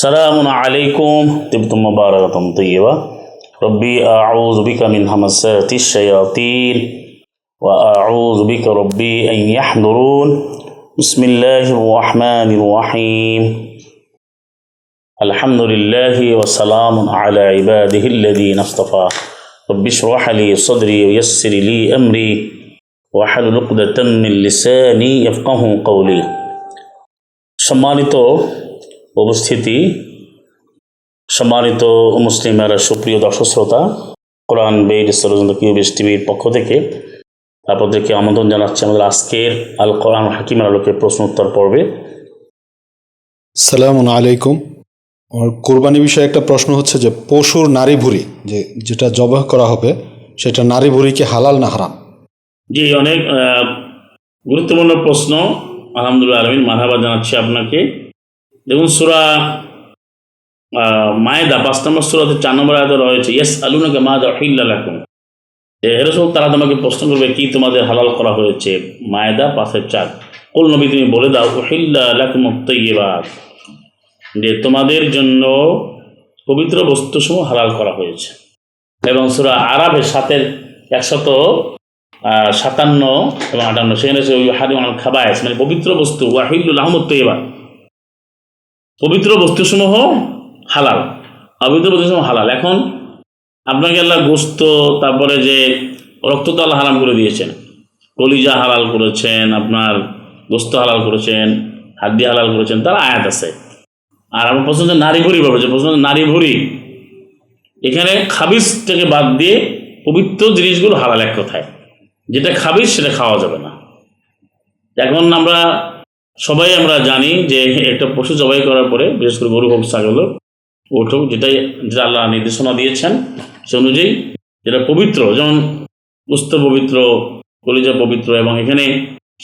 سلام عليكم طبتم مباركة طيبة ربي أعوذ بك من همسات الشياطين وأعوذ بك ربي أن يحضرون بسم الله الرحمن الرحيم الحمد لله وسلام على عباده الذين اصطفى رب اشرح لي صدري ويسر لي أمري واحلل عقدة من لساني يفقهوا قولي সম্মানিত উপস্থিতি, সম্মানিত মুসলিমেরা, সুপ্রিয় দর্শক শ্রোতা, কোরআন বেড কিউবিস টিভির পক্ষ থেকে আপনাদেরকে আমন্ত্রণ জানাচ্ছি আমাদের আজকের আল কোরআন হাকিমের আলোকে প্রশ্ন উত্তর পর্বে। সালামু আলাইকুম। আমার কোরবানি বিষয়ে একটা প্রশ্ন হচ্ছে যে পশুর নারী ভুঁড়ি যেটা জবাহ করা হবে সেটা নারী ভুঁড়ি কি হালাল না হারাম? জি, অনেক গুরুত্বপূর্ণ প্রশ্ন। আলহামদুলিল্লাহ আলামিন, মারহাবা জানাচ্ছি আপনাকে। দেখুন, সূরা মায়েদা ৫ নম্বর সূরাতে ৪ নম্বর আয়াতে রয়েছে ইয়াসআলুনাকা মাযা উহিল্লা লাকুম, যে হে রাসূল তারা তোমাকে প্রশ্ন করবে কি তোমাদের হালাল করা হয়েছে। মায়েদা ৫:৪। কুল নবী তুমি বলে দাও উহিল্লা লাকুমুত তাইয়্যিবাত, যে তোমাদের জন্য পবিত্র বস্তুসমূহ হালাল করা হয়েছে। এবং সূরা আরাফের ৭-এর ১৫৭ এবং ৫৮ সেখানে হারিমাল খাবায়েস, মানে পবিত্র বস্তু, ওয়াহিল্লু লাহুমুত তাইয়্যিবাত, পবিত্র বস্তুসমূহ হালাল, অপবিত্র বস্তুসমূহ হালাল। এখন আপনাকে আল্লাহ গোস্ত, তারপরে যে রক্ত তো আল্লাহ হারাম করে দিয়েছেন, কলিজা হালাল করেছেন, আপনার গোস্ত হালাল করেছেন, হাড্ডি হালাল করেছেন, তার আয়াত আছে। আর আমার প্রশ্ন হচ্ছে নারী ভুঁড়ি পাবে, যে প্রশ্ন নারী ভুঁড়ি, এখানে খাবিজটাকে বাদ দিয়ে পবিত্র জিনিসগুলো হালাল এক কথায়। যেটা খাবিজ সেটা খাওয়া যাবে না। এখন সবাই আমরা জানি যে একটা পশু জবাই করার পরে, বিশেষ করে গরু হোক, ছাগল হোক, উট হোক, যেটা আল্লাহ নির্দেশনা দিয়েছেন সে অনুযায়ী যেটা পবিত্র, যেমন গোস্ত পবিত্র, কলিজা পবিত্র, এবং এখানে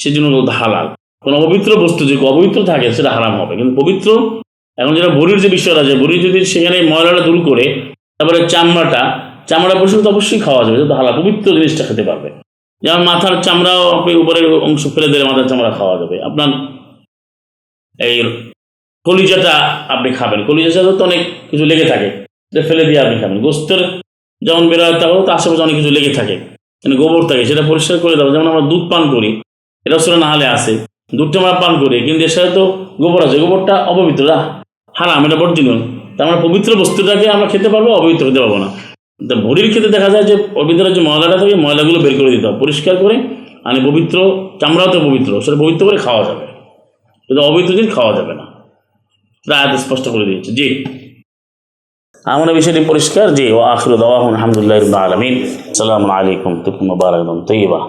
সেজন্য হালাল। কোনো অপবিত্র বস্তু যদি অপবিত্র থাকে সেটা হারাম হবে, কিন্তু পবিত্র। এখন যেটা ভুঁড়ির যে বিষয়টা আছে, ভুঁড়ি যদি সেখানে ময়লাটা দূর করে তারপরে চামড়া পশু তো অবশ্যই খাওয়া যাবে, যেহেতু হালাল, পবিত্র জিনিসটা খেতে পারবে। যেমন মাথার চামড়াও আপনি উপরের অংশ ফেলে দিলে মাথার চামড়া খাওয়া যাবে। আপনার এই কলিজাটা আপনি খাবেন, কলিজার সাথে তো অনেক কিছু লেগে থাকে, ফেলে দিয়ে আপনি খাবেন। গোস্তের যেমন বেরোয় তাও তো আশেপাশে অনেক কিছু লেগে থাকে, মানে গোবর থাকে, সেটা পরিষ্কার করে দেবো। যেমন আমরা দুধ পান করি, এটা সূরা নাহলে আসে, দুধটা আমরা পান করি, কিন্তু এর সাথে তো গোবর আছে, গোবরটা অপবিত্র, হারাম, এটা বর্জনীয়। তার মানে পবিত্র বস্তুটাকে আমরা খেতে পারবো, অপবিত্র খেতে পারবো না। ভুঁড়ির ক্ষেত্রে দেখা যায় যে পবিত্র যে ময়লাটা থাকে, ময়লাগুলো বের করে দিতে হবে পরিষ্কার করে, মানে পবিত্র চামড়াও তো পবিত্র, সেটা পবিত্র করে খাওয়া যাবে, কিন্তু অবৈধ জিনিস খাওয়া যাবে না। আয়াত স্পষ্ট করে দিয়েছে। জি, আমরা বিষয়টি পরিষ্কার। জি, ওয়া আখিরু দাওয়াহুম আলহামদুলিল্লাহি রাব্বিল আলামিন। আসসালামু আলাইকুম, তিবতুম মুবারাকাতুন তাইয়্যিবা।